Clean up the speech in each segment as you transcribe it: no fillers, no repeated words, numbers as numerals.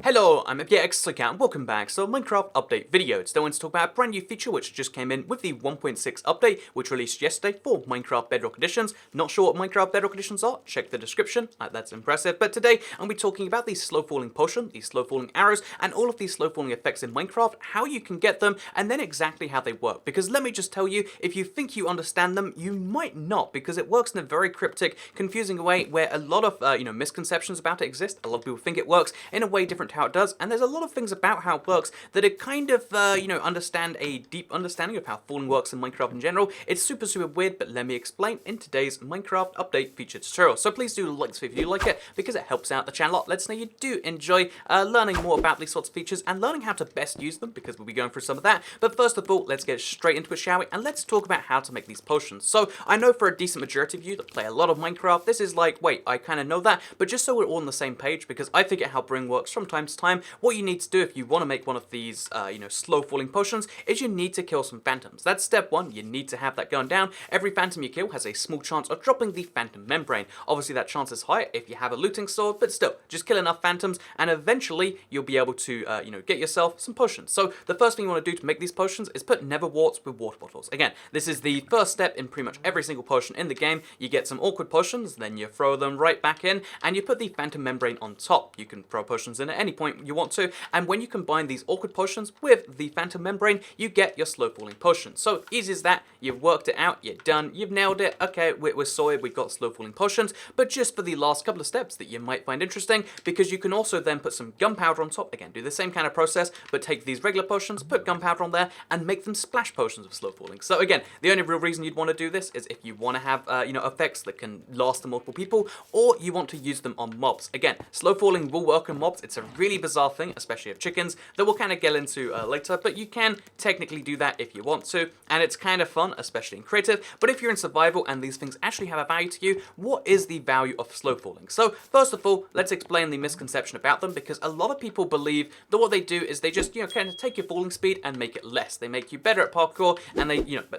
Hello, I'm Elgato and welcome back. So Minecraft update video. Today I want to talk about a brand new feature which just came in with the 1.6 update, which released yesterday for Minecraft Bedrock Editions. Not sure what Minecraft Bedrock Editions are? Check the description. That's impressive. But today I'm going to be talking about the slow falling potion, the slow falling arrows, and all of these slow falling effects in Minecraft, how you can get them, and then exactly how they work. Because let me just tell you, if you think you understand them, you might not, because it works in a very cryptic, confusing way where a lot of misconceptions about it exist. A lot of people think it works in a way different to how it does, and there's a lot of things about how it works that it kind of, understand a deep understanding of how falling works in Minecraft in general. It's super weird, but let me explain in today's Minecraft update feature tutorial. So please do like this video if you like it, because it helps out the channel a lot. Let us know you do enjoy learning more about these sorts of features and learning how to best use them, because we'll be going through some of that. But first of all, let's get straight into it, shall we? And let's talk about how to make these potions. So I know for a decent majority of you that play a lot of Minecraft, this is like, wait, I kind of know that, but just so we're all on the same page, because I figure how brewing works from time to time, what you need to do if you want to make one of these, slow falling potions, is you need to kill some phantoms. That's step one. You need to have that going down. Every phantom you kill has a small chance of dropping the phantom membrane. Obviously, that chance is higher if you have a looting sword, but still, just kill enough phantoms, and eventually you'll be able to, get yourself some potions. So the first thing you want to do to make these potions is put nether warts with water bottles. Again, this is the first step in pretty much every single potion in the game. You get some awkward potions, then you throw them right back in, and you put the phantom membrane on top. You can throw potions in at any point you want to, and when you combine these awkward potions with the phantom membrane, you get your slow falling potion. So easy as that. You've worked it out, you're done, you've nailed it. Okay, we're sorted, we've got slow falling potions. But just for the last couple of steps that you might find interesting, because you can also then put some gunpowder on top. Again, do the same kind of process, but take these regular potions, put gunpowder on there, and make them splash potions of slow falling. So again, the only real reason you'd want to do this is if you want to have effects that can last to multiple people, or you want to use them on mobs. Again, slow falling will work on mobs. It's a really bizarre thing, especially of chickens, that we'll kind of get into later, but you can technically do that if you want to, and it's kind of fun, especially in creative. But if you're in survival and these things actually have a value to you, what is the value of slow falling? So first of all, let's explain the misconception about them, because a lot of people believe that what they do is they just kind of take your falling speed and make it less. They make you better at parkour, and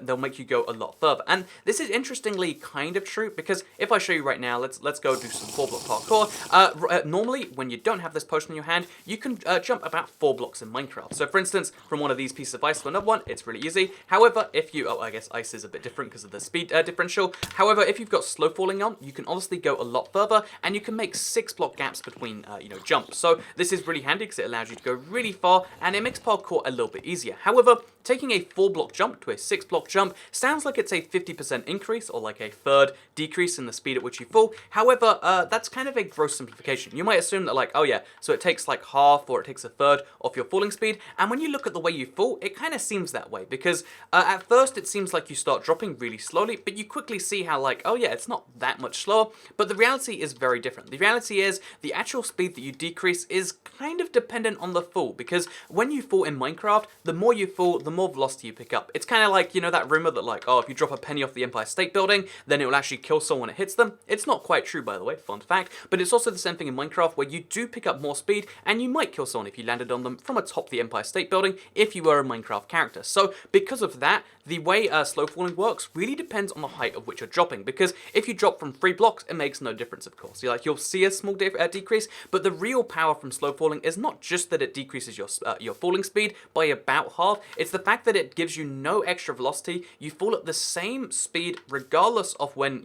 they'll make you go a lot further. And this is interestingly kind of true, because if I show you right now, let's go do some 4-block parkour. Normally, when you don't have this potion in your hand, you can jump about 4 blocks in Minecraft. So for instance, from one of these pieces of ice to another one, it's really easy. However, if you, I guess ice is a bit different because of the speed differential. However, if you've got slow falling on, you can honestly go a lot further, and you can make 6-block gaps between, jumps. So this is really handy because it allows you to go really far, and it makes parkour a little bit easier. However, taking a 4-block jump to a 6-block jump sounds like it's a 50% increase, or like a third decrease in the speed at which you fall. However, that's kind of a gross simplification. You might assume that, like, oh yeah, so it takes like half or it takes a third of your falling speed, and when you look at the way you fall, it kind of seems that way, because at first it seems like you start dropping really slowly, but you quickly see how, like, oh yeah, it's not that much slower, but the reality is very different. The reality is the actual speed that you decrease is kind of dependent on the fall, because when you fall in Minecraft, the more you fall, the more velocity you pick up. It's kind of like, that rumor that, like, oh, if you drop a penny off the Empire State Building, then it will actually kill someone when it hits them. It's not quite true, by the way, fun fact, but it's also the same thing in Minecraft, where you do pick up more speed, and you might kill someone if you landed on them from atop the Empire State Building if you were a Minecraft character. So because of that, the way slow falling works really depends on the height of which you're dropping, because if you drop from 3 blocks, it makes no difference, of course. You'll see a small decrease, but the real power from slow falling is not just that it decreases your falling speed by about half. It's the fact that it gives you no extra velocity. You fall at the same speed regardless of when,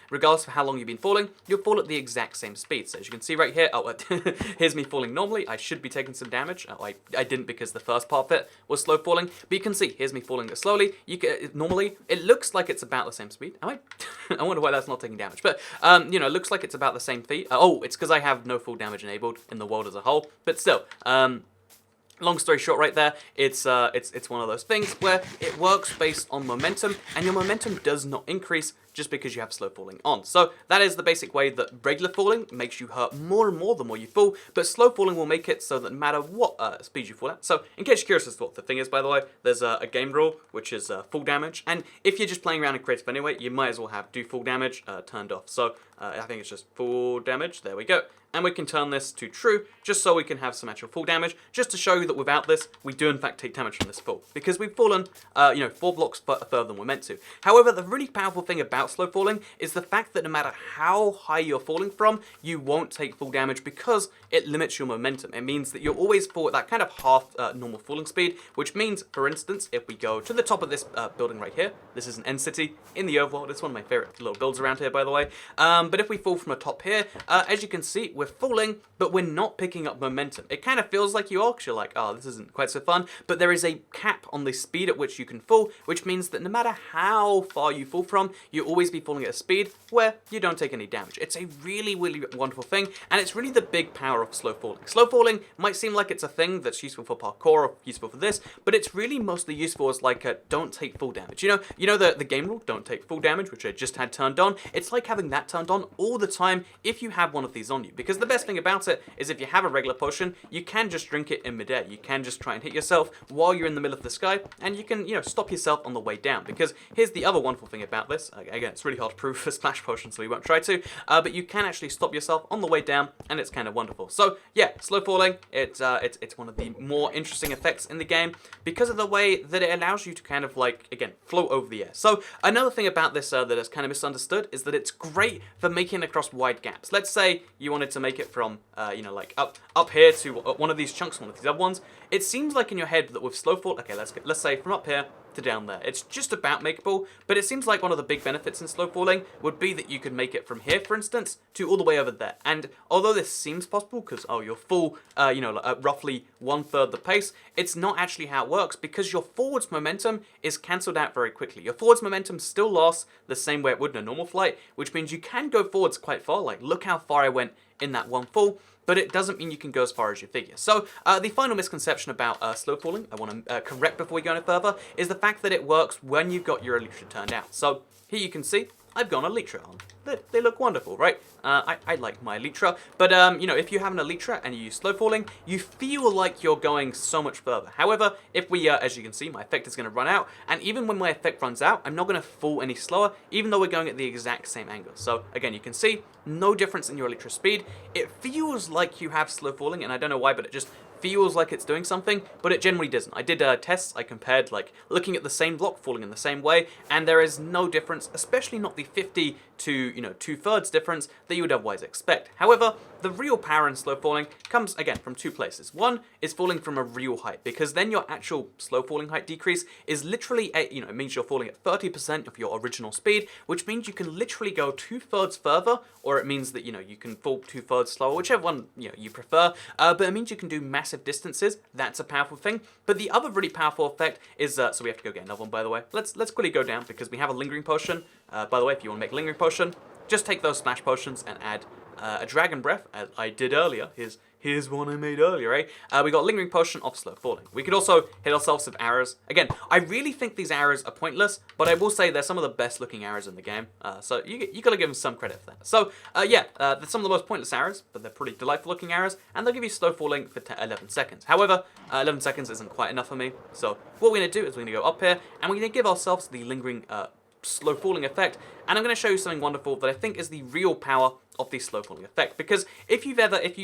regardless of how long you've been falling, you'll fall at the exact same speed. So as you can see right here, here's me falling normally. I should be taking some damage. I didn't, because the first part of it was slow falling, but you can see, here's me falling slowly. Normally, it looks like it's about the same speed. I wonder why that's not taking damage, but, it looks like it's about the same speed. It's because I have no full damage enabled in the world as a whole, but still, long story short right there, it's one of those things where it works based on momentum, and your momentum does not increase just because you have slow falling on. So that is the basic way that regular falling makes you hurt more and more the more you fall, but slow falling will make it so that no matter what speed you fall at. So in case you're curious as to what the thing is, by the way, there's a game rule, which is full damage, and if you're just playing around in creative anyway, you might as well have do full damage turned off. So I think it's just full damage, there we go. And we can turn this to true, just so we can have some actual full damage, just to show you that without this, we do in fact take damage from this fall, because we've fallen, 4 blocks further than we're meant to. However, the really powerful thing about about slow falling is the fact that no matter how high you're falling from, you won't take full damage because it limits your momentum. It means that you'll always fall at that kind of half normal falling speed, which means, for instance, if we go to the top of this building right here, this is an end city in the overworld. It's one of my favorite little builds around here, by the way. But if we fall from the top here, as you can see, we're falling, but we're not picking up momentum. It kind of feels like you are, because you're like, oh, this isn't quite so fun, but there is a cap on the speed at which you can fall, which means that no matter how far you fall from, you'll always be falling at a speed where you don't take any damage. It's a really, really wonderful thing, and it's really the big power of slow falling. Slow falling might seem like it's a thing that's useful for parkour or useful for this, but it's really mostly useful as like a don't take full damage. You know the game rule, don't take full damage, which I just had turned on. It's like having that turned on all the time if you have one of these on you, because the best thing about it is if you have a regular potion, you can just drink it in midair. You can just try and hit yourself while you're in the middle of the sky, and you can, stop yourself on the way down. Because here's the other wonderful thing about this. Again, it's really hard to prove for splash potion, so we won't try to, but you can actually stop yourself on the way down, and it's kind of wonderful. So yeah, slow falling, it's one of the more interesting effects in the game because of the way that it allows you to kind of like, again, float over the air. So another thing about this that is kind of misunderstood is that it's great for making across wide gaps. Let's say you wanted to make it from, like up here to one of these chunks, one of these other ones. It seems like in your head that with slow fall, okay, let's say from up here to down there. It's just about makeable, but it seems like one of the big benefits in slow falling would be that you could make it from here, for instance, to all the way over there. And although this seems possible, because, you'll fall, at roughly 1/3 the pace, it's not actually how it works, because your forwards momentum is cancelled out very quickly. Your forwards momentum still lasts the same way it would in a normal flight, which means you can go forwards quite far. Like, look how far I went in that one fall, but it doesn't mean you can go as far as you figure. So the final misconception about slow falling I want to correct before we go any further is the fact that it works when you've got your elytra turned out. So here you can see I've got an elytra on. They look wonderful, right? I like my elytra, but if you have an elytra and you use slow falling, you feel like you're going so much further. However, if we, as you can see, my effect is going to run out, and even when my effect runs out, I'm not going to fall any slower, even though we're going at the exact same angle. So again, you can see no difference in your elytra speed. It feels like you have slow falling, and I don't know why, but it just feels like it's doing something, but it generally doesn't. I did tests, I compared like looking at the same block falling in the same way, and there is no difference, especially not the 50 to 2/3 difference that you would otherwise expect. However, the real power in slow falling comes again from two places. One is falling from a real height, because then your actual slow falling height decrease is literally it means you're falling at 30% of your original speed, which means you can literally go 2/3 further, or it means that you can fall 2/3 slower, whichever one you prefer. But it means you can do massive distances. That's a powerful thing. But the other really powerful effect is so we have to go get another one, by the way. Let's quickly go down because we have a lingering potion. By the way, if you want to make a lingering potion, just take those splash potions and add a dragon breath, as I did earlier. Here's one I made earlier, eh? We got lingering potion of slow falling. We could also hit ourselves with arrows. Again, I really think these arrows are pointless, but I will say they're some of the best looking arrows in the game. So you gotta give them some credit for that. So they're some of the most pointless arrows, but they're pretty delightful looking arrows, and they'll give you slow falling for 11 seconds. However, 11 seconds isn't quite enough for me. So what we're gonna do is we're gonna go up here, and we're gonna give ourselves the lingering slow falling effect, and I'm going to show you something wonderful that I think is the real power of the slow falling effect. Because if you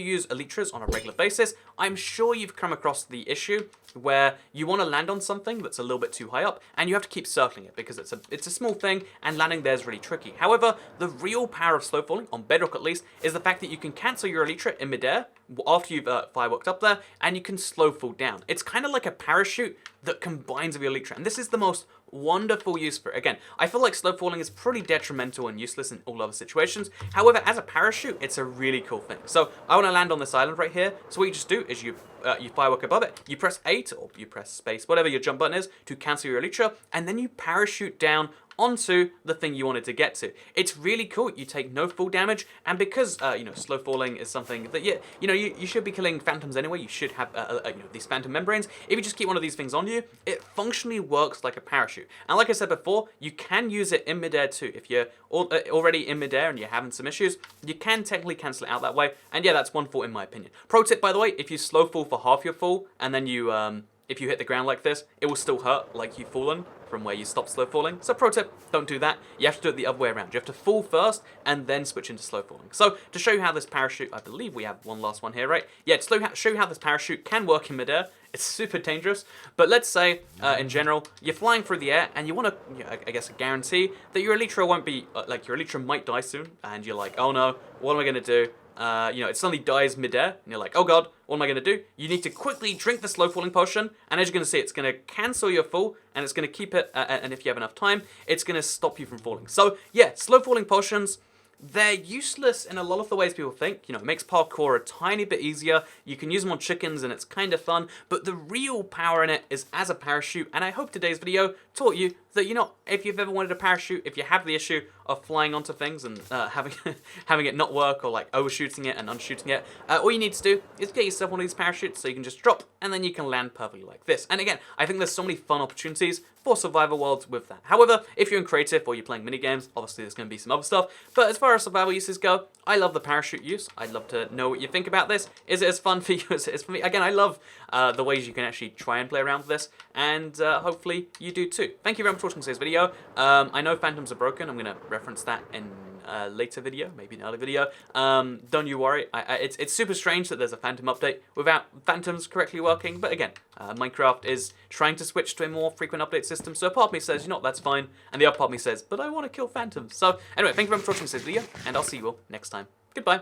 use elytras on a regular basis, I'm sure you've come across the issue where you want to land on something that's a little bit too high up, and you have to keep circling it because it's a small thing, and landing there is really tricky. However, the real power of slow falling, on Bedrock at least, is the fact that you can cancel your elytra in midair after you've fireworked up there, and you can slow fall down. It's kind of like a parachute that combines with your elytra, and this is the most wonderful use for it. Again, I feel like slow falling is pretty detrimental and useless in all other situations. However, as a parachute, it's a really cool thing. So I want to land on this island right here. So what you just do is you firework above it, you press 8 or you press space, whatever your jump button is, to cancel your elytra, and then you parachute down onto the thing you wanted to get to. It's really cool. You take no full damage, and because slow falling is something that you should be killing phantoms anyway. You should have these phantom membranes. If you just keep one of these things on you, it functionally works like a parachute. And like I said before, you can use it in midair too. If you're already in midair and you're having some issues, you can technically cancel it out that way. And yeah, that's wonderful in my opinion. Pro tip, by the way, if you slow fall for half your fall and then you if you hit the ground like this, it will still hurt like you've fallen from where you stop slow falling. So pro tip, don't do that. You have to do it the other way around. You have to fall first and then switch into slow falling. So to show you how this parachute, I believe we have one last one here, right? Yeah, to show you how this parachute can work in midair. It's super dangerous, but let's say, in general, you're flying through the air and you want to, I guess, guarantee that your Elytra won't be, your Elytra might die soon, and you're like, oh no, what am I going to do? It suddenly dies midair, and you're like, oh god, what am I going to do? You need to quickly drink the slow falling potion, and as you're going to see, it's going to cancel your fall, and it's going to keep it, and if you have enough time, it's going to stop you from falling. So, yeah, slow falling potions, they're useless in a lot of the ways people think. It makes parkour a tiny bit easier. You can use them on chickens and it's kind of fun, but the real power in it is as a parachute, and I hope today's video taught you that, if you've ever wanted a parachute, if you have the issue of flying onto things and having having it not work, or like overshooting it and unshooting it, all you need to do is get yourself one of these parachutes so you can just drop and then you can land perfectly like this. And again, I think there's so many fun opportunities for survival worlds with that. However, if you're in creative or you're playing mini games, obviously there's going to be some other stuff, but as far as survival uses go, I love the parachute use. I'd love to know what you think about this. Is it as fun for you as it is for me? Again, I love the ways you can actually try and play around with this, and hopefully you do too. Thank you very much for watching today's video. I know phantoms are broken. I'm going to reference that in a later video, maybe an early video. Don't you worry. It's super strange that there's a phantom update without phantoms correctly working, but again, Minecraft is trying to switch to a more frequent update system, so a part of me says, that's fine, and the other part of me says, but I want to kill phantoms. So anyway, thank you very much for watching today's video, and I'll see you all next time. Goodbye.